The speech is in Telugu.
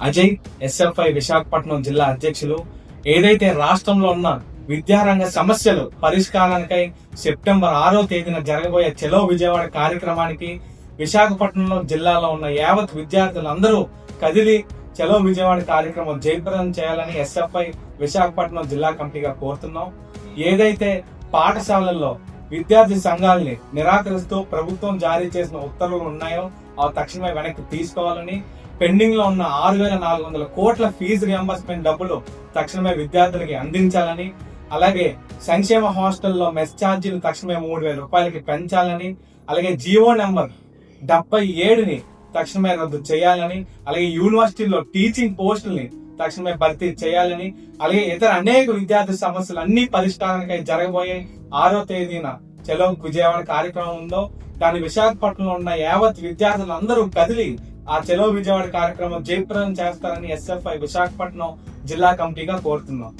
అజయ్, ఎస్ఎఫ్ఐ విశాఖపట్నం జిల్లా అధ్యక్షులు. ఏదైతే రాష్ట్రంలో ఉన్న విద్యారంగ సమస్యలు పరిష్కారానికై సెప్టెంబర్ 6వ తేదీన జరగబోయే చలో విజయవాడ కార్యక్రమానికి విశాఖపట్నంలో జిల్లాలో ఉన్న యావత్ విద్యార్థులందరూ కదిలి చలో విజయవాడ కార్యక్రమం జయప్రదం చేయాలని ఎస్ఎఫ్ఐ విశాఖపట్నం జిల్లా కమిటీగా కోరుతున్నాం. ఏదైతే పాఠశాలల్లో విద్యార్థి సంఘాలని నిరాకరిస్తూ ప్రభుత్వం జారీ చేసిన ఉత్తర్వులు ఉన్నాయో అవి తక్షణమే వెనక్కి తీసుకోవాలని, పెండింగ్ లో ఉన్న 6,400 కోట్ల ఫీజు రియంబర్స్మెంట్ డబ్బులు తక్షణమే విద్యార్థులకి అందించాలని, అలాగే సంక్షేమ హాస్టల్లో మెస్ ఛార్జీలు తక్షణమే 3,000 రూపాయలకి పెంచాలని, అలాగే జీవో నెంబర్ 77ని తక్షణమే రద్దు చేయాలని, అలాగే యూనివర్సిటీల్లో టీచింగ్ పోస్టుల్ని తక్షణమే భర్తీ చేయాలని, అలాగే ఇతర అనేక విద్యార్థి సమస్యలు అన్ని పరిష్కారానికై జరగబోయే 6వ తేదీన చలో విజయవాడ కార్యక్రమం ఉందో దాని విశాఖపట్నంలో ఉన్న యావత్ విద్యార్థులందరూ కదిలి ఆ చలో విజయవాడ కార్యక్రమం జయప్రదం చేస్తారని ఎస్ఎఫ్ఐ విశాఖపట్నం జిల్లా కమిటీగా కోరుతున్నాం.